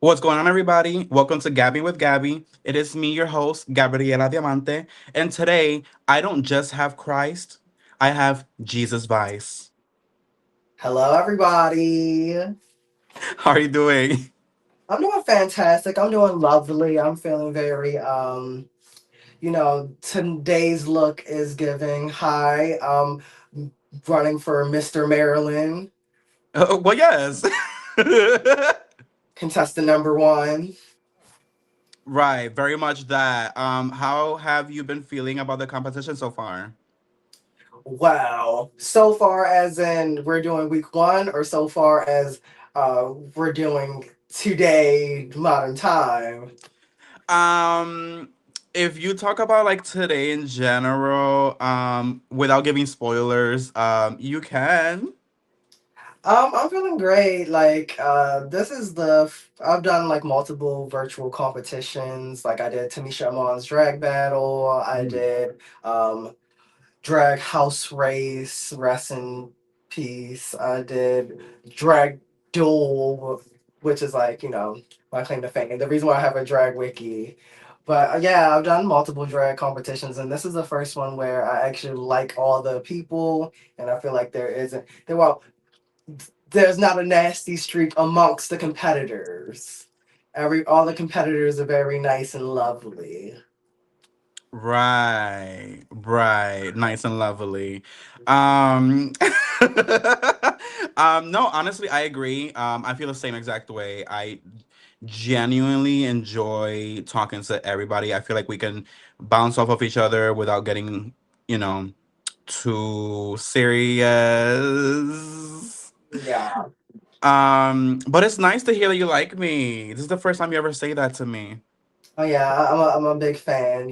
What's going on, everybody? Welcome to Gabby with Gabby. It is me, your host, Gabriella Diamante. And today, I don't just have Christ, I have Jesus Vice. Hello, everybody. How are you doing? I'm doing fantastic. I'm doing lovely. I'm feeling very, today's look is giving high. Running for Mr. Maryland, Well, yes. contestant number one. Right, very much that. How have you been feeling about the competition so far? Wow. So far, as in we're doing week one, or so far as we're doing today, modern time. Um, if you talk about like today in general, without giving spoilers, you can. I'm feeling great. This is I've done like multiple virtual competitions. Like I did Tamisha Amon's drag battle. I did drag house race, rest in peace. I did drag duel, which is my claim to fame. The reason why I have a drag wiki. But yeah, I've done multiple drag competitions, and this is the first one where I actually like all the people, and I feel like there's not a nasty streak amongst the competitors. All the competitors are very nice and lovely. Right, right, nice and lovely. Um, no, honestly, I agree. I feel the same exact way. I genuinely enjoy talking to everybody. I feel like we can bounce off of each other without getting, you know, too serious. Yeah. But it's nice to hear that you like me. This is the first time you ever say that to me. Oh yeah, I'm a big fan.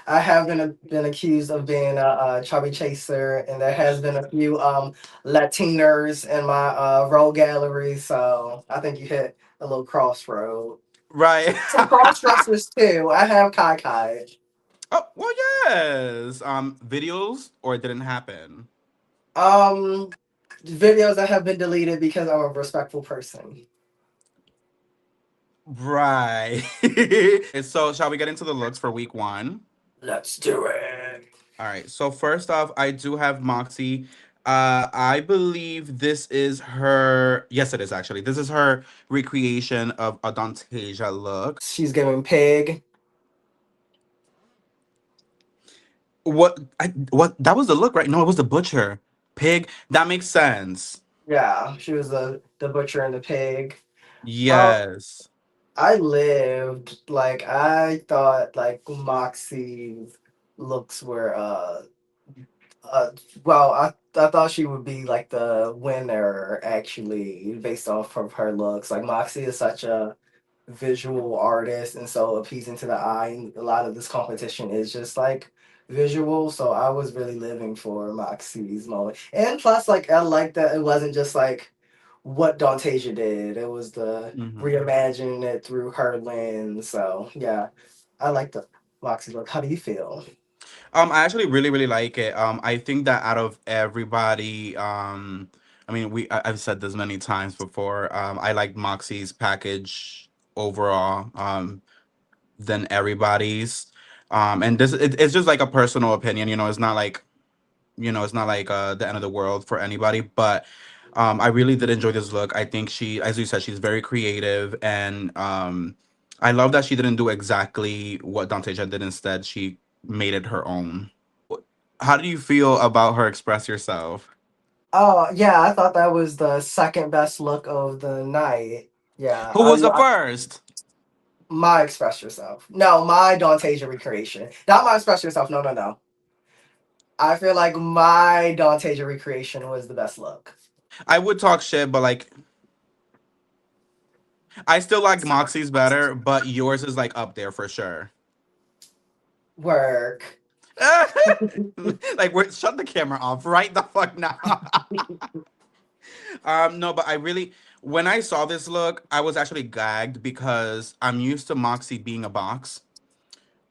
I have been accused of being a chubby chaser, and there has been a few Latinas in my role gallery. So I think you hit a little crossroad. Right. Some cross dressers too. I have Kai Kai. Oh, well, yes. Videos or it didn't happen. Um, Videos that have been deleted because I'm a respectful person. Right. So, shall we get into the looks for week one? Let's do it. All right. So, first off, I do have Moxie. I believe this is her. Yes, it is actually. This is her recreation of a Dantasia look. She's giving pig. What? That was the look, right? No, it was the butcher. Pig. That makes sense. Yeah, she was the butcher and the pig. Um, Yes. I thought like Moxie's looks were uh I thought she would be like the winner actually based off of her looks. Like Moxie is such a visual artist and so appeasing to the eye, and a lot of this competition is just like visual, so I was really living for Moxie's moment. And plus, like, I like that it wasn't just like what Dantasia did, it was the Mhm. reimagining it through her lens. So yeah, I like the Moxie look. How do you feel? I actually really like it. I think that out of everybody, I mean, I've said this many times before. I like Moxie's package overall, than everybody's. And it's just like a personal opinion. It's not like it's not like the end of the world for anybody. But I really did enjoy this look. I think she, as you said, she's very creative, and I love that she didn't do exactly what Danteja did. Instead, she made it her own. How do you feel about her express yourself? Oh yeah, I thought that was the second best look of the night. Yeah, Who was the first? my express yourself. No, my Dantasia recreation. Not my express yourself. No, no, no. I feel like my Dantasia recreation was the best look. I would talk shit, but like I still like Moxie's better, but yours is like up there for sure. Work. Like we're shut the camera off right the fuck now. No, but I really when I saw this look, I was actually gagged because I'm used to Moxie being a box.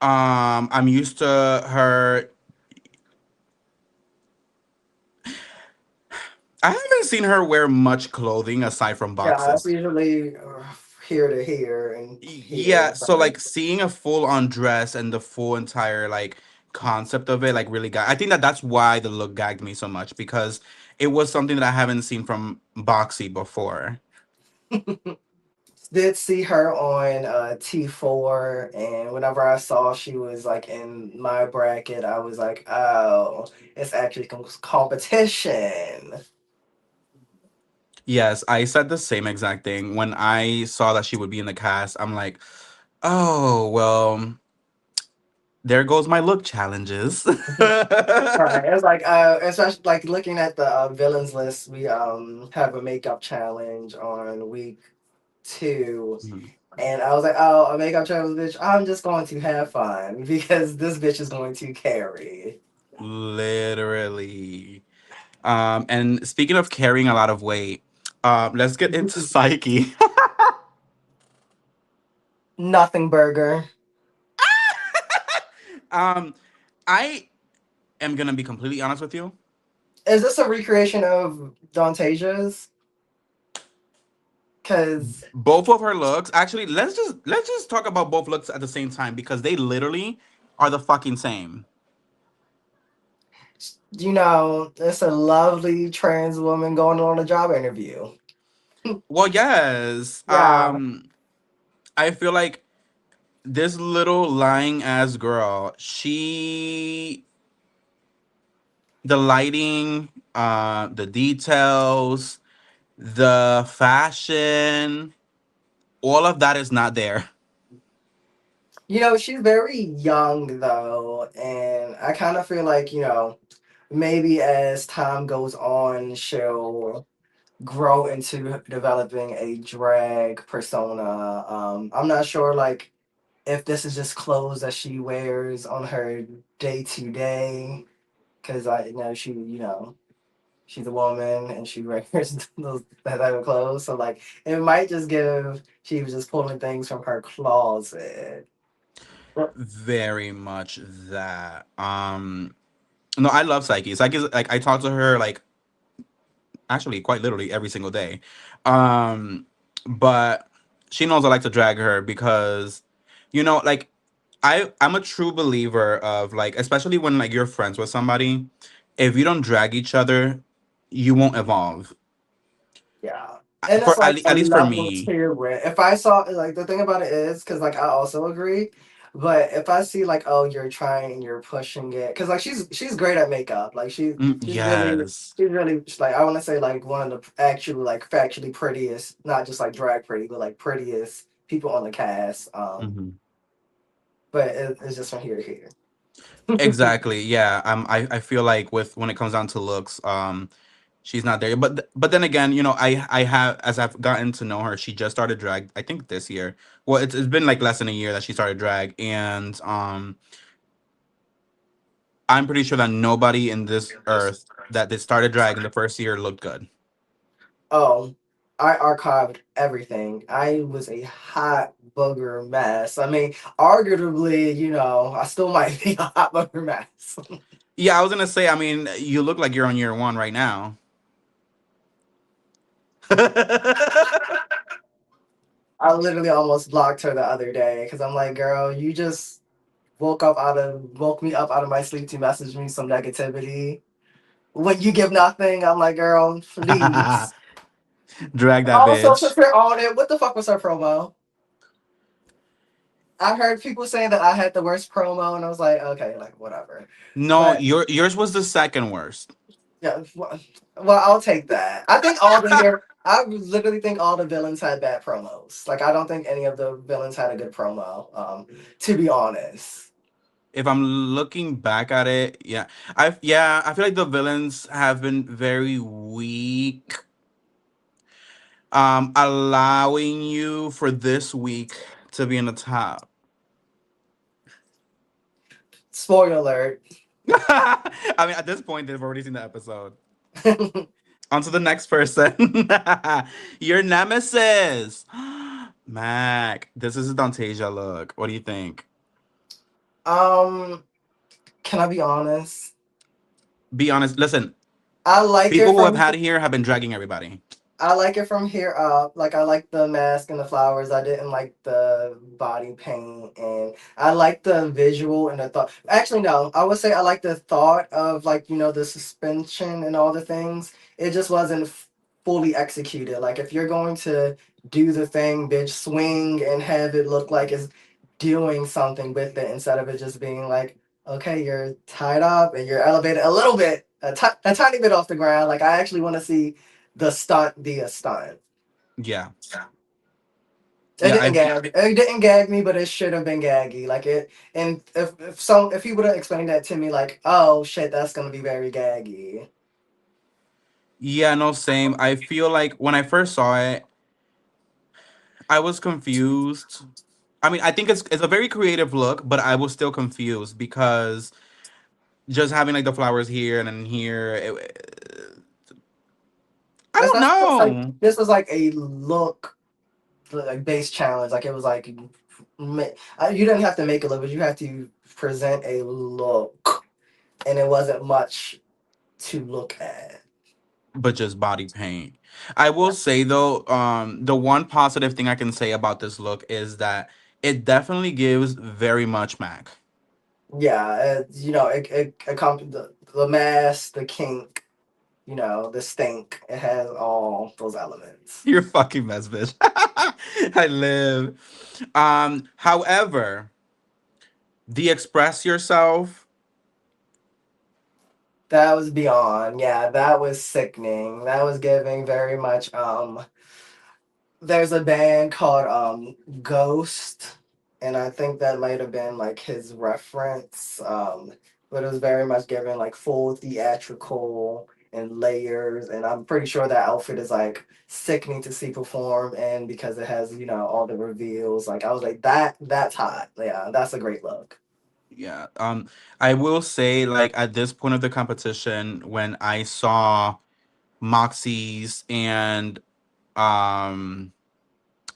I'm used to her. I haven't seen her wear much clothing aside from Yeah, that's boxes. usually here to here and Yeah, here. so like seeing a full on dress and the full entire like concept of it like really got, I think that that's why the look gagged me so much, because it was something that I haven't seen from Boxy before. Did see her on T4, and whenever I saw she was like in my bracket, I was like, oh, it's actually competition. Yes, I said the same exact thing when I saw that she would be in the cast. I'm like, oh well, there goes my look challenges. Right. It's like especially like looking at the villains list, we have a makeup challenge on week 2. Mhm. And I was like, oh, a makeup challenge, bitch. I'm just going to have fun because this bitch is going to carry. Literally. And speaking of carrying a lot of weight, let's get into Psyche. Nothing burger. um, I am gonna be completely honest with you. Is this a recreation of Dantasia's? Because, Both of her looks, actually, let's just talk about both looks at the same time because they literally are the fucking same. it's a lovely trans woman going on a job interview. Well, yes. Yeah. I feel like this little lying ass girl, she, the lighting, the details, the fashion, all of that is not there. She's very young though, and I kind of feel like, maybe as time goes on, she'll grow into developing a drag persona. I'm not sure, like, if this is just clothes that she wears on her day to day, because I know she's a woman and she wears that type of clothes. So like, it might just give she was just pulling things from her closet. But, Very much that. No, I love Psyche. Psyche's like, I talk to her like actually quite literally every single day. Um, but she knows I like to drag her because, like I'm a true believer of like, especially when like you're friends with somebody, if you don't drag each other, you won't evolve. yeah. And it's For like a at least for level me. tier where if I saw like the thing about it is because like I also agree, but if I see like, oh, you're trying, you're pushing it, because like she's great at makeup, like she's really Yes. she's really like I want to say like one of the actual like factually prettiest, not just like drag pretty, but like prettiest people on the cast. Hmm. But it's just from here to here. Exactly. Yeah. I feel like with when it comes down to looks, she's not there. But then again, I have, as I've gotten to know her, she just started drag. I think this year. Well, it's been like less than a year that she started drag, and I'm pretty sure that nobody in this earth that they started drag in the first year looked good. Oh, I archived everything. I was a hot booger mess. I mean, arguably, I still might be a hot booger mess. Yeah, I was gonna say. I mean, you look like you're on year one right now. I literally almost blocked her the other day because I'm like, girl, you just woke me up out of my sleep to message me some negativity. When you give nothing, I'm like, girl, please. Drag that Also, since bitch. we're on it, what the fuck was her promo? I heard people saying that I had the worst promo, and I was like, okay, like whatever. No, But yours was the second worst. yeah, well, I'll take that. I think I literally think all the villains had bad promos. Like, I don't think any of the villains had a good promo. To be honest. If I'm looking back at it, yeah, I feel like the villains have been very weak. Allowing you for this week to be in the top. Spoiler alert. I mean, at this point, they've already seen the episode. On to the next person. Your nemesis. Mac, this is a Dantasia look. What do you think? um, can I be honest? Be honest. Listen, I like people it who have from had here have been dragging everybody. I like it from here up. Like I like the mask and the flowers. I didn't like the body paint, and I like the visual and the thought. Actually, no, I would say I like the thought of like the suspension and all the things. It just wasn't fully executed. Like if you're going to do the thing, bitch, swing and have it look like it's doing something with it instead of it just being like, okay, you're tied up and you're elevated a little bit, a tiny bit off the ground. Like I actually want to see the stunt be a stunt. Yeah, It yeah, didn't I gag. It didn't gag me, but it should have been gaggy. Like it, and if he would have explained that to me, like, oh shit, that's gonna be very gaggy. yeah, no, same. I feel like when I first saw it, I was confused. I mean, I think it's a very creative look, but I was still confused because just having like the flowers here and then here, I It's don't not it's like know. this was like a look like base challenge. Like it was like you didn't have to make a look, but you have to present a look, and it wasn't much to look at. But just body paint. I will say though, the one positive thing I can say about this look is that it definitely gives very much Mac. Yeah, the mask, the kink, the stink. It has all those elements. You're a fucking mess, bitch. I live. However, the express yourself. That was beyond. Yeah, that was sickening. That was giving very much. There's a band called Ghost, and I think that might have been like his reference. But it was very much given like full theatrical and layers, and I'm pretty sure that outfit is like sickening to see perform, and because it has all the reveals. Like I was like that's hot. Yeah, that's a great look. Yeah. I will say, like, at this point of the competition, when I saw Moxie's and um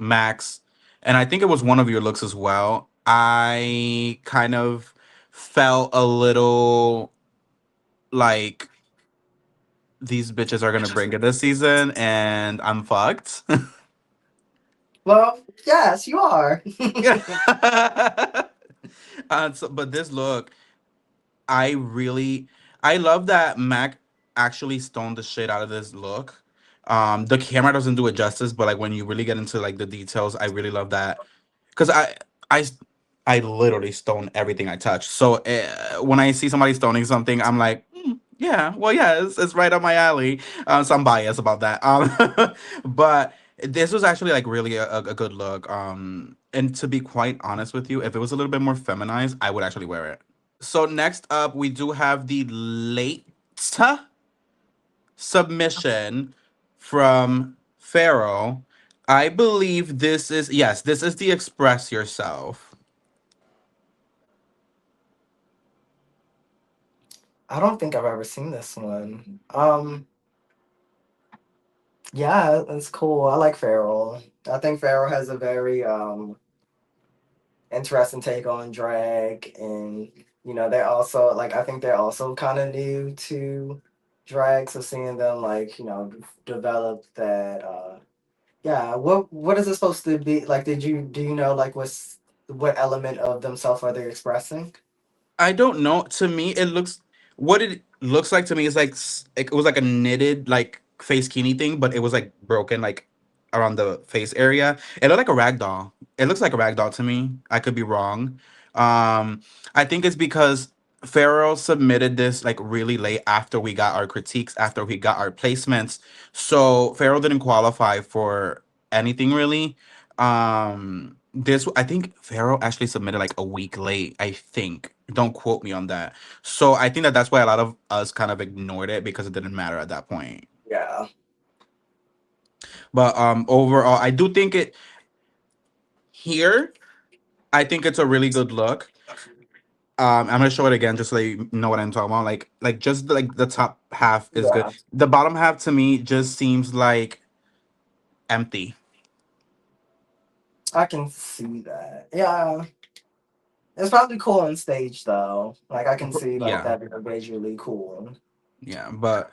Max, and I think it was one of your looks as well, I kind of felt a little like these bitches are gonna bring it this season and I'm fucked. Well, yes, you are. Yeah. But this look, I really, I love that Mac actually stoned the shit out of this look. The camera doesn't do it justice, but like when you really get into like the details, I really love that because I s- I literally stone everything I touch. So when I see somebody stoning something, I'm like, yeah, well, yeah, it's right up my alley. So I'm biased about that. But this was actually like really a good look. And to be quite honest with you, if it was a little bit more feminized, I would actually wear it. So next up, we do have the late submission from Pharaoh. I believe this is yes, this is the express yourself. I don't think I've ever seen this one. Yeah, it's cool. I like Farrell. I think Farrell has a very interesting take on drag, and they're also like I think they're also kind of new to drag, so seeing them like develop that. Yeah, what is it supposed to be like? Do you know like what element of themselves are they expressing? I don't know. To me, it looks what it looks like to me is like it was like a knitted like face kini thing, but it was like broken like around the face area. It looked like a rag doll. It looks like a rag doll to me. I could be wrong. Um, I think it's because Farrell submitted this like really late after we got our critiques, after we got our placements. So Farrell didn't qualify for anything really. This I think Pharaoh actually submitted like a week late. I think. Don't quote me on that. So I think that that's why a lot of us kind of ignored it because it didn't matter at that point. Yeah, But overall, I do think it here. I think it's a really good look. I'm gonna show it again just so you know what I'm talking about. Like just like the top half is good. yeah, The bottom half to me just seems like empty. I can see that. Yeah, it's probably cool on stage though. Like I can see like Yeah, that being visually cool. yeah, but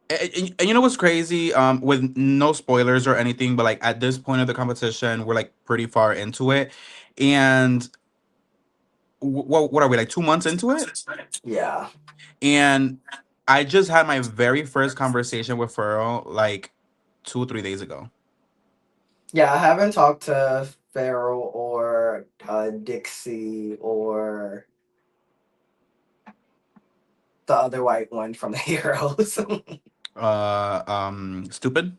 And you know what's crazy? With no spoilers or anything, but like at this point of the competition, we're like pretty far into it, and what are we, like 2 months into it? Yeah. And I just had my very first conversation with Furl like 2 3 days ago. Yeah, I haven't talked to Farrell or Dixie or the other white one from the Heroes. Stupid.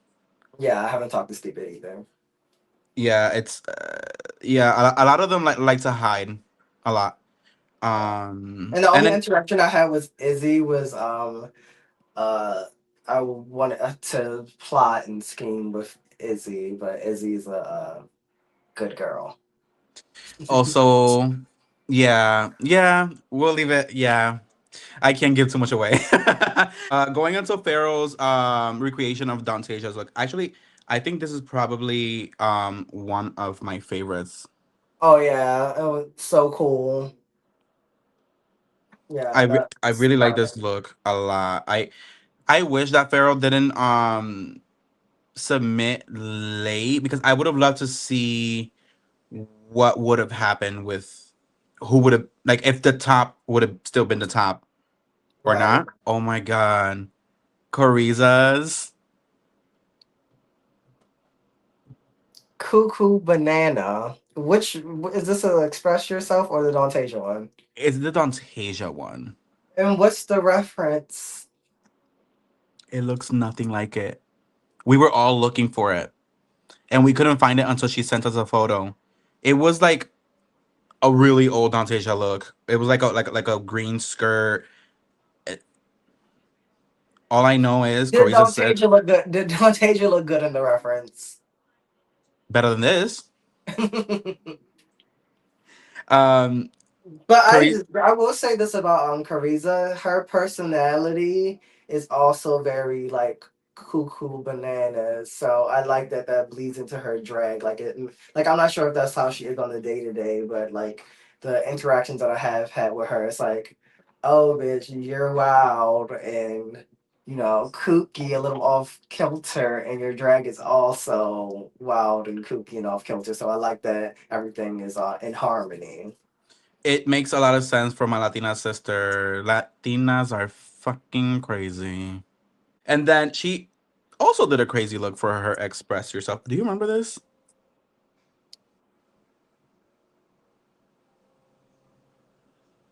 Yeah, I haven't talked to Stupid either. Yeah, it's yeah. A lot of them like to hide a lot. Yeah. And the And only then interaction I had with Izzy was uh I wanted to plot and scheme with Izzy, but Izzy's a good girl. also, yeah, yeah. We'll leave it. Yeah, I can't give too much away. Going into Pharaoh's recreation of Dantesia's look. Actually, I think this is probably one of my favorites. Oh yeah, it was so cool. Yeah, I that's really like this look a lot. I wish that Pharaoh didn't submit late because I would have loved to see what would have happened with who would have, like, if the top would have still been the top or right. not. Oh my god. Coriza's. Cuckoo banana. Which is this? A express yourself or the Dontasia one? It's the Dontasia one. And what's the reference? It looks nothing like it. We were all looking for it and we couldn't find it until she sent us a photo. It was like a really old Dontasia look. It was like a green skirt. It- all I know is Did Coriza said Dontasia look good? Did Dontasia look good in the reference? better than this. Um But Cori I will say this about Cariza. Her personality is also very like cuckoo bananas. So I like that that bleeds into her drag. Like I'm not sure if that's how she is on the day to day, but like the interactions that I have had with her, it's like, oh bitch, you're wild and kooky, a little off kilter, and your drag is also wild and kooky and off kilter. So I like that everything is in harmony. it makes a lot of sense for my Latina sister. Latinas are fucking crazy. And then she also did a crazy look for her Express Yourself. Do you remember this?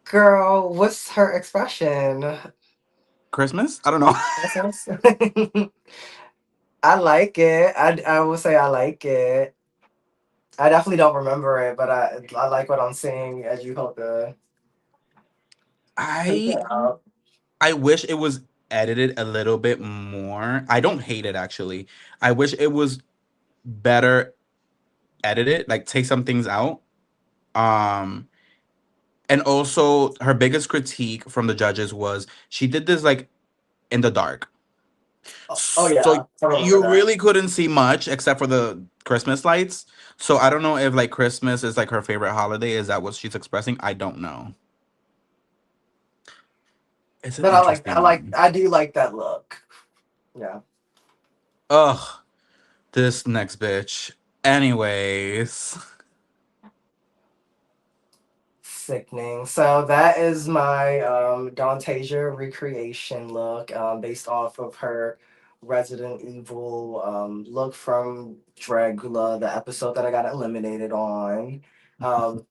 Girl, what's her expression? Christmas? I don't know. Essence? I like it. I will say I like it. I definitely don't remember it, but I like what I'm seeing as you hold the I up. I wish it was edited a little bit more. I don't hate it actually. I wish it was better edited, like take some things out. Um and also her biggest critique from the judges was she did this like in the dark. Oh So yeah, I remember you that. really couldn't see much except for the Christmas lights. So I don't know if like Christmas is like her favorite holiday. Is that what she's expressing? I don't know. It's an But interesting one. I do like that look. Yeah. Ugh, this next bitch. Anyways, Sickening. So that is my Dontasia recreation look, based off of her Resident Evil look from Dragula, the episode that I got eliminated on. Um,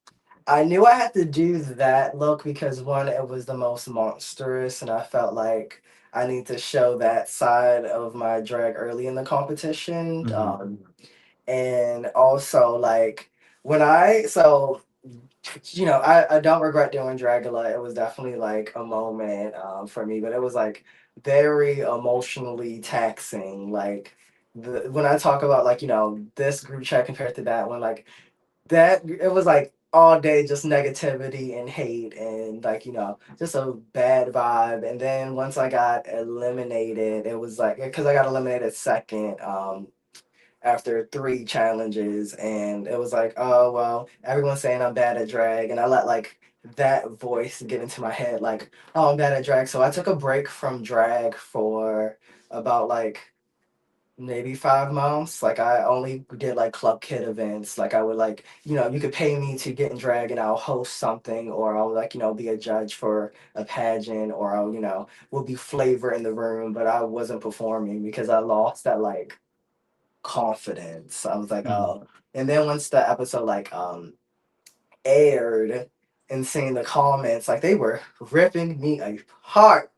I knew I had to do that look because one, it was the most monstrous, and I felt like I need to show that side of my drag early in the competition. mhm. And also like when I so I don't regret doing Dragula. It was definitely like a moment for me, but it was like very emotionally taxing. Like when I talk about like this group chat compared to that one, like that it was like all day just negativity and hate and like just a bad vibe. And then once I got eliminated, it was like because I got eliminated second. After three challenges, and it was like, oh well, everyone's saying I'm bad at drag, and I let like that voice get into my head, like, oh, I'm bad at drag. So I took a break from drag for about like maybe 5 months. Like I only did like club kid events. Like I would like, you could pay me to get in drag and I'll host something, or I'll like, be a judge for a pageant, or I'll, will be flavor in the room, but I wasn't performing because I lost that like confidence. I was like, Mm. oh. And then once the episode like aired and seeing the comments, like they were ripping me apart.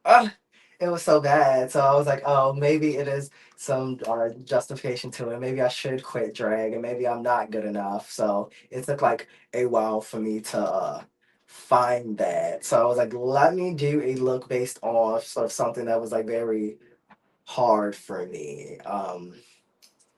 Ugh, it was so bad. So I was like, oh, maybe it is some justification to it. Maybe I should quit drag, and maybe I'm not good enough. So it took like a while for me to find that. So I was like, let me do a look based off sort of something that was like very hard for me.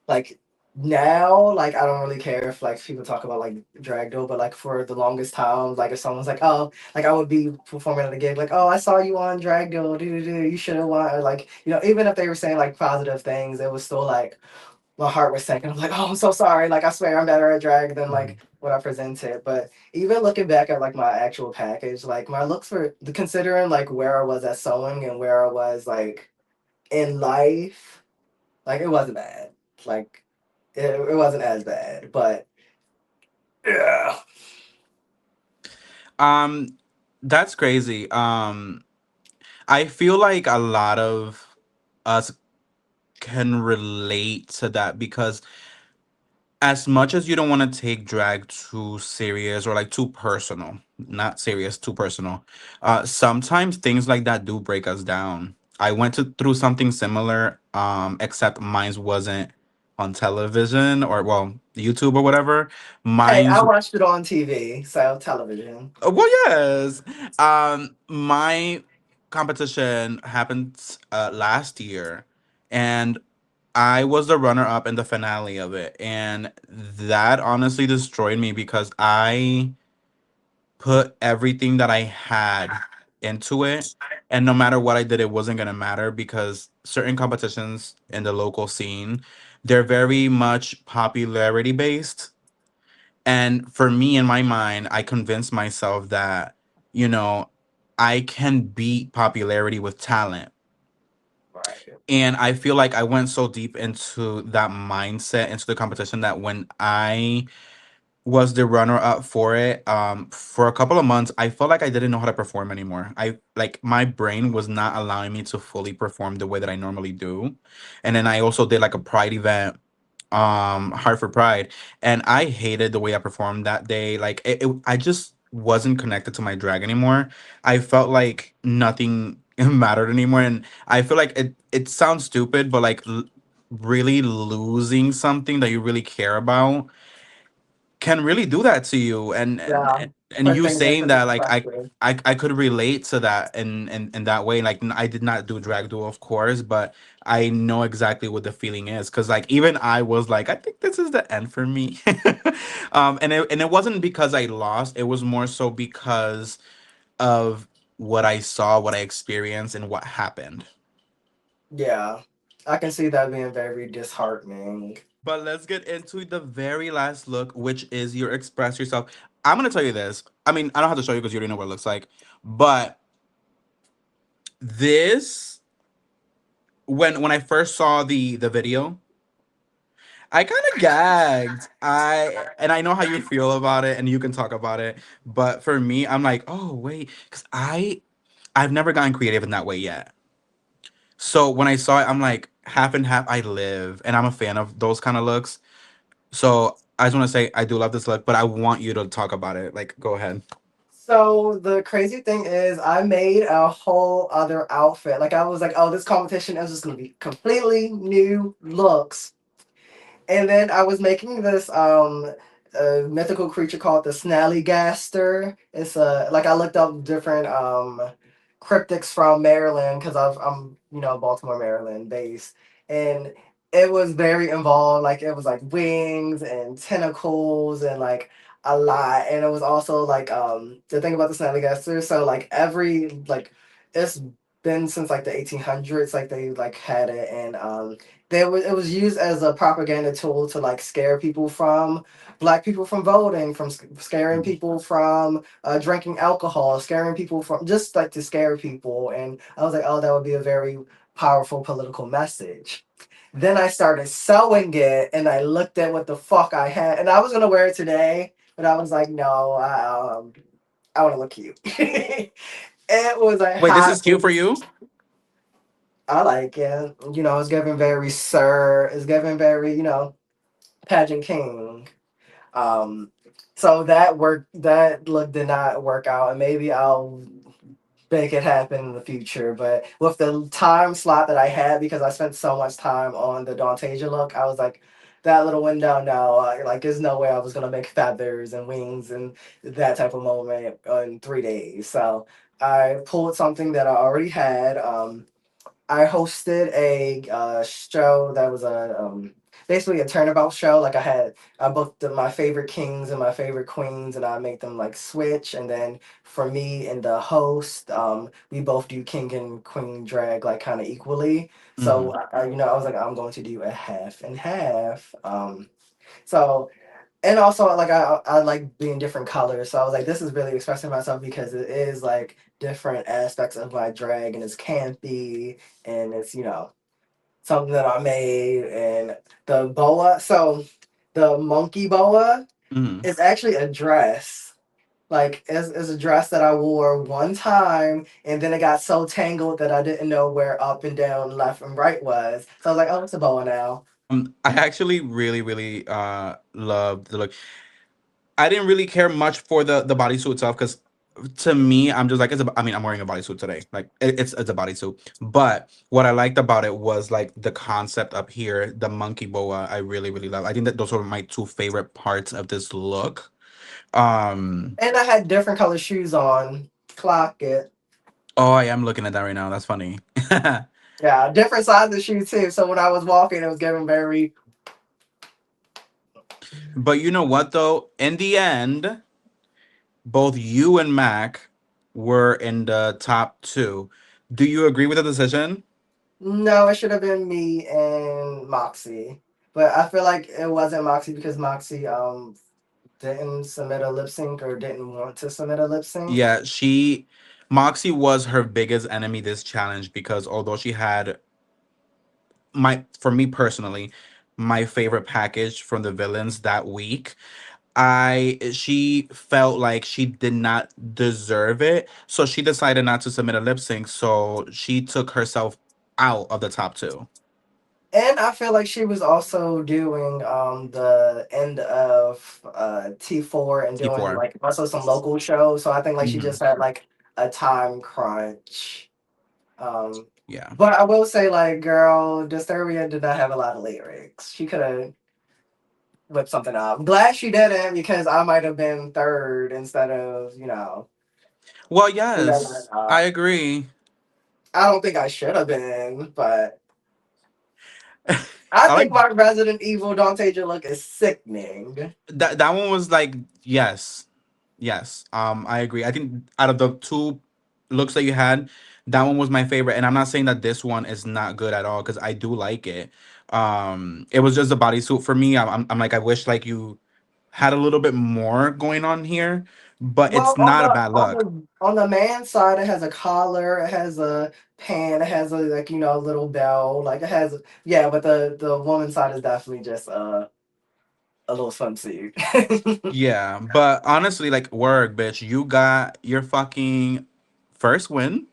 Like now, like I don't really care if like people talk about like drag dough, but like for the longest time, like if someone's like, oh, like I would be performing at a gig, like, oh, I saw you on drag dough, you should have won, or like, even if they were saying like positive things, it was still like my heart was sinking. I'm like, oh, I'm so sorry. Like I swear I'm better at drag than like Mhm. what I presented. But even looking back at like my actual package, like my looks were considering like where I was at sewing and where I was like in life, like it wasn't bad. Like it wasn't as bad, but yeah. Um, that's crazy. I feel like a lot of us can relate to that because as much as you don't want to take drag too serious or like too personal, not serious, too personal, sometimes things like that do break us down. I went through something similar, except mine wasn't on television or well, YouTube or whatever. Hey, I Mine's watched it on TV, so television. well, yes. My competition happened last year, and I was the runner up in the finale of it, and that honestly destroyed me because I put everything that I had into it, and no matter what I did, it wasn't gonna matter because certain competitions in the local scene, they're very much popularity based. And for me, in my mind, I convinced myself that, you know, I can beat popularity with talent. Right. And I feel like I went so deep into that mindset, into the competition, that when I was the runner up for it, for a couple of months, I felt like I didn't know how to perform anymore. I like my brain was not allowing me to fully perform the way that I normally do. And then I also did like a pride event, Heart for Pride, and I hated the way I performed that day. Like I just wasn't connected to my drag anymore. I felt like nothing mattered anymore, and I feel like it sounds stupid, but like really losing something that you really care about can really do that to you. And Yeah. Put you things saying into that, like, perspective. I could relate to that in that way. Like, I did not do drag duo, of course, but I know exactly what the feeling is, because like even I was like, I think this is the end for me. And it wasn't because I lost, it was more so because of what I saw, what I experienced, and what happened. Yeah. I can see that being very disheartening. But let's get into the very last look, which is your express yourself. I'm gonna tell you this. I mean, I don't have to show you because you already know what it looks like. But this, when I first saw the video, I kind of gagged. I know how you feel about it, and you can talk about it. But for me, I'm like, oh wait, because I've never gotten creative in that way yet. So when I saw it, I'm like, half and half. I live, and I'm a fan of those kind of looks. So I just want to say I do love this look, but I want you to talk about it. Like, go ahead. So the crazy thing is, I made a whole other outfit. Like I was like, oh, this competition is just gonna be completely new looks. And then I was making this mythical creature called the Snallygaster. It's like I looked up different cryptics from Maryland because I'm Baltimore, Maryland based, and it was very involved. Like it was like wings and tentacles and like a lot, and it was also like the thing about the Snallygaster. So like every like it's been since like the 1800s. Like they like had it, and it was used as a propaganda tool to like scare people from black people from voting, from scaring people from drinking alcohol, scaring people from just like to scare people. And I was like, oh, that would be a very powerful political message. Then I started sewing it and I looked at what the fuck I had. And I was going to wear it today, but I was like, no, I want to look cute. It was a Wait, this hot. is cute for you? I like it. It's giving very sir. It's giving very, pageant king. Um, so that look did not work out, and maybe I'll make it happen in the future. But with the time slot that I had, because I spent so much time on the Dontasia look, I was like, that little window, no, like there's no way I was gonna make feathers and wings and that type of moment in 3 days. So I pulled something that I already had. I hosted a show that was basically a turnabout show. Like I booked my favorite kings and my favorite queens, and I make them like switch. And then for me and the host, we both do king and queen drag like kind of equally. So Hmm. I was like, I'm going to do a half and half. So and also like I like being different colors, so I was like, this is really expressing myself because it is like different aspects of my drag, and it's campy, and it's something that I made, and the boa. So the monkey boa Hmm. is actually a dress. Like it's a dress that I wore one time, and then it got so tangled that I didn't know where up and down, left and right was. So I was like, oh, it's a boa now. I actually really, really love the look. I didn't really care much for the bodysuit itself because to me, I'm just like I mean, I'm wearing a bodysuit today. Like it's a bodysuit. But what I liked about it was like the concept up here, the monkey boa. I really, really love. I think that those are my two favorite parts of this look. Um. And I had different color shoes on. Clock it. Oh, I am looking at that right now. That's funny. Yeah, different sizes of shoe too. So when I was walking, it was giving very. But you know what though? In the end, both you and Mac were in the top two. Do you agree with the decision? No, it should have been me and Moxie, but I feel like it wasn't Moxie because Moxie didn't submit a lip sync or didn't want to submit a lip sync. Yeah, Moxie was her biggest enemy this challenge because although she had for me personally, my favorite package from the villains that week, she felt like she did not deserve it, so she decided not to submit a lip sync. So she took herself out of the top two. And I feel like she was also doing the end of T4 and doing T4. like also some local shows. So I think like she Hmm. just had like a time crunch. Um, Yeah. but I will say, like, girl, Disturbia did not have a lot of lyrics. She could have whipped something up. Glad she didn't because I might have been third instead of, Well, in that yes, I lineup. agree. I don't think I should have been, but I I like think my Resident Evil Dante look is sickening. that one was like yes. Yes. I agree. I think out of the two looks that you had, that one was my favorite. And I'm not saying that this one is not good at all because I do like it. It was just a bodysuit for me. I'm like I wish like you had a little bit more going on here, but Well, it's not a bad look. on the man side, it has a collar, it has a pan, it has a like little bell, like it has yeah. But the woman side is definitely just a little swimsuit. Yeah, but honestly, like work, bitch. You got your fucking first win.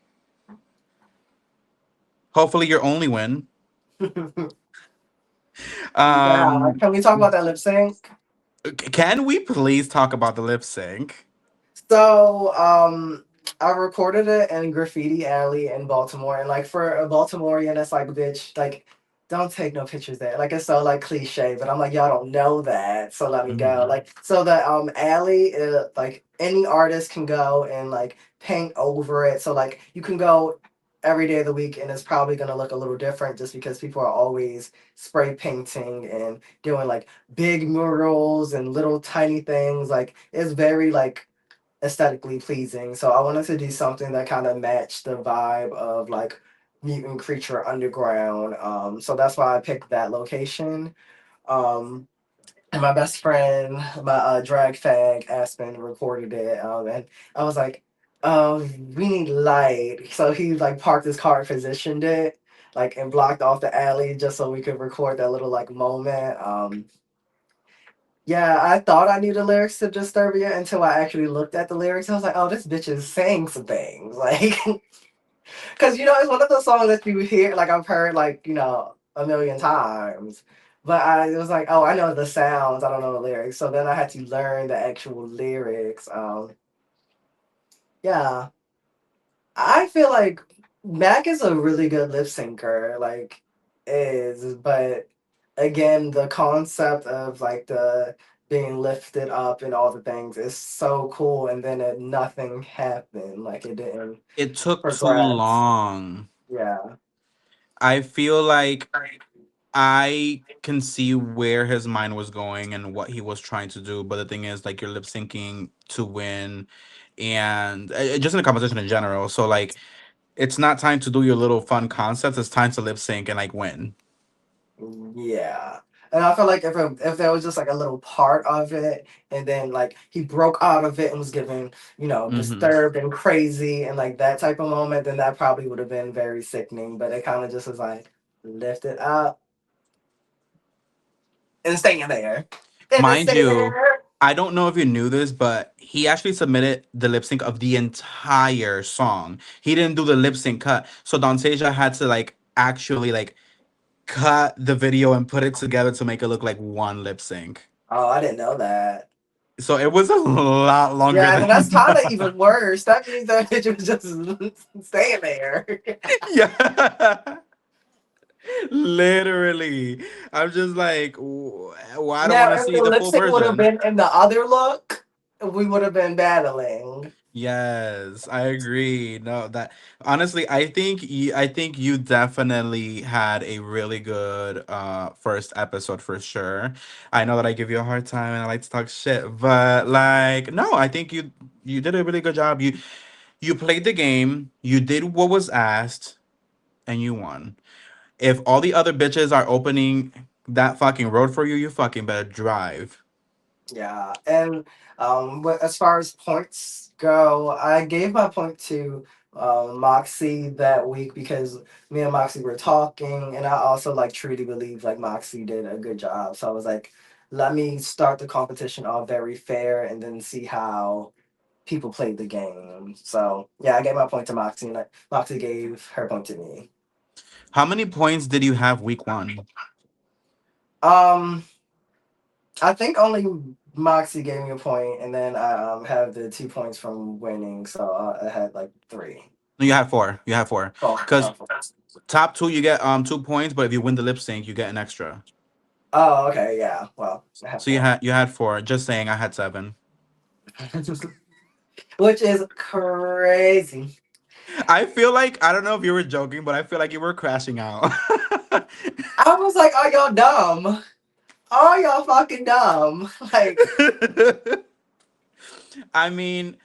Hopefully your only win. Yeah, Um, can we talk about that lip sync? can we please talk about the lip sync? So, I recorded it in Graffiti Alley in Baltimore, and like for a Baltimorean, it's like, bitch, like, don't take no pictures there. Like it's so like cliche, but I'm like, y'all don't know that, so let me go. Mhm. Like, so the alley, like any artist can go and like paint over it. So like you can go every day of the week, and it's probably gonna look a little different just because people are always spray painting and doing like big murals and little tiny things. Like it's very like aesthetically pleasing. So I wanted to do something that kind of matched the vibe of like Mutant Creature Underground. So that's why I picked that location. Um, and my best friend, my drag fag Aspen, recorded it. And I was like, we need light. So he like parked his car and positioned it. like and blocked off the alley just so we could record that little like moment. Yeah, I thought I knew the lyrics to Disturbia until I actually looked at the lyrics. I was like, oh, this bitch is saying some things. Like, because, it's one of those songs that you hear, like, I've heard, like, a million times. But it was like, oh, I know the sounds. I don't know the lyrics. So then I had to learn the actual lyrics. Yeah, I feel like Mac is a really good lip syncer, like is, but again, the concept of like the being lifted up and all the things is so cool, and then nothing happened, like it didn't It took too progress. long. Yeah. I feel like I can see where his mind was going and what he was trying to do, but the thing is, like, you're lip syncing to win, and just in a competition in general. So, like, it's not time to do your little fun concepts. It's time to lip sync and like win. Yeah. And I feel like if there was just like a little part of it, and then like he broke out of it and was giving, Hmm. disturbed and crazy and like that type of moment, then that probably would have been very sickening. But it kind of just was like lift it up and staying there. And then Mind stay you, there. I don't know if you knew this, but he actually submitted the lip sync of the entire song. He didn't do the lip sync cut, so Dontasia had to like actually like cut the video and put it together to make it look like one lip sync. Oh, I didn't know that. So it was a lot longer Yeah, then than that's kind of that. even worse. That means that bitch was just staying there. Yeah. Literally. I'm just like, well, I don't want Now, to if see the the lip full sync would have version. been in the other look, we would have been battling. Yes, I agree. No, that honestly, I think you definitely had a really good first episode for sure. I know that I give you a hard time and I like to talk shit, but like no, I think you did a really good job. You played the game, you did what was asked, and you won. If all the other bitches are opening that fucking road for you, you fucking better drive. Yeah, and as far as points go, I gave my point to Moxie that week because me and Moxie were talking, and I also like truly believe like Moxie did a good job. So I was like, let me start the competition all very fair, and then see how people played the game. So yeah, I gave my point to Moxie, and Moxie gave her point to me. How many points did you have week one? Um, I think only Moxie gave me a point, and then I have the 2 points from winning, so I had like three. No, you have four. You have four. Oh, Because top two, you get 2 points, but if you win the lip sync, you get an extra. oh, okay, yeah. Well, I have So you four, had four. Just saying, I had seven. which is crazy. I feel like I don't know if you were joking, but I feel like you were crashing out. I was like, "Are y'all dumb? Are y'all fucking dumb?" Like, I mean,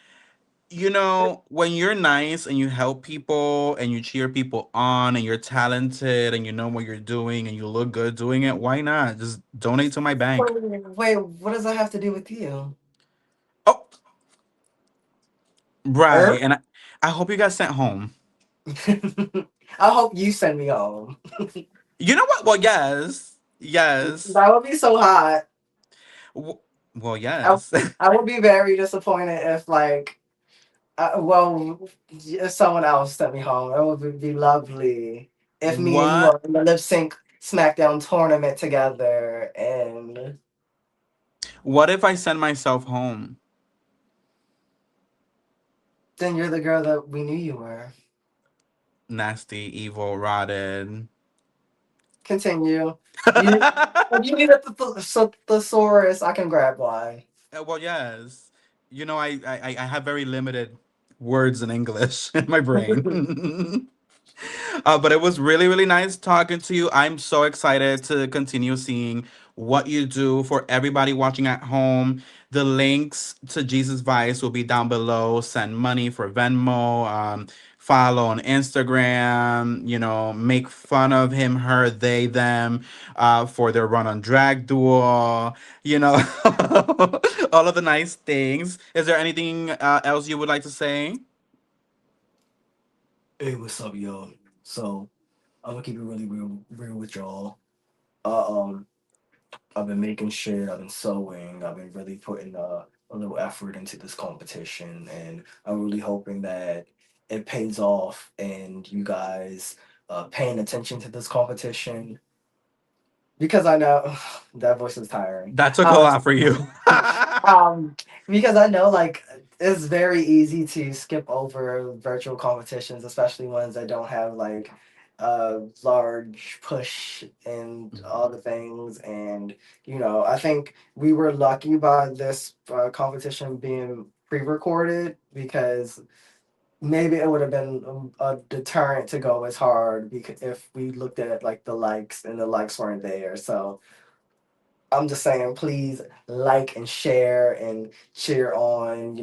when you're nice and you help people and you cheer people on and you're talented and you know what you're doing and you look good doing it, why not? Just donate to my bank. wait, what does that have to do with you? Oh, right. Er? And I hope you got sent home. I hope you send me home. You know what? Well, yes. Yes. That would be so hot. W- Well, I, yes. I would be very disappointed if like well, if someone else sent me home, it would be lovely if me and you What were in the lip sync SmackDown tournament together, and what if I send myself home? then you're the girl that we knew you were. Nasty, evil, rotted. Continue. You, if you need a thesaurus, I can grab one. Well, yes. I have very limited words in English in my brain. But it was really, really nice talking to you. I'm so excited to continue seeing what you do for everybody watching at home. The links to Jesus Vice will be down below. Send money for Venmo. Follow on Instagram. Make fun of him, her, they, them, for their run on Drag Duel. You know, all of the nice things. Is there anything else you would like to say? Hey, what's up, y'all? So, I'm gonna keep it really real with y'all. Uh, um, I've been making shit. I've been sewing. I've been really putting a little effort into this competition, and I'm really hoping that it pays off. And you guys paying attention to this competition because I know that voice is tiring. That took a Um, lot for you. um, because I know like it's very easy to skip over virtual competitions, especially ones that don't have like a large push and all the things. And I think we were lucky by this competition being pre-recorded because maybe it would have been a deterrent to go as hard because if we looked at like the likes and the likes weren't there. So I'm just saying, please like and share and cheer on,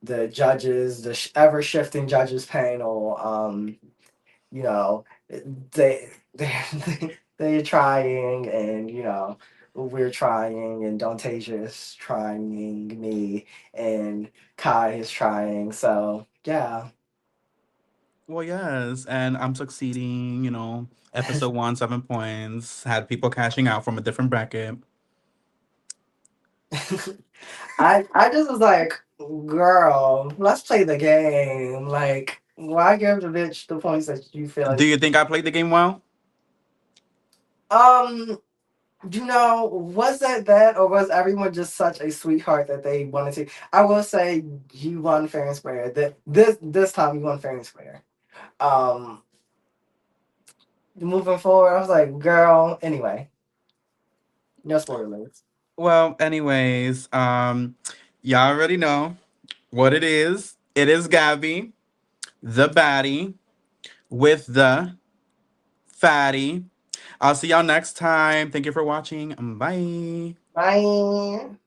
the judges, the ever shifting judges panel. You know, they they're trying, and we're trying, and Dontasia is trying me, and Kai is trying. So yeah. Well, yes, and I'm succeeding. Episode one, 7 points. Had people cashing out from a different bracket. I just was like, girl, let's play the game. Like, why give the bitch the points that you feel Do like? you think I played the game well? Um, was that or was everyone just such a sweetheart that they wanted to? I will say you won fair and square. This time you won fair and square. Um, Moving forward, I was like, girl. Anyway, no spoilers. Well, anyways, y'all already know what it is. It is Gabby, the baddie, with the fatty. I'll see y'all next time. Thank you for watching. Bye. Bye.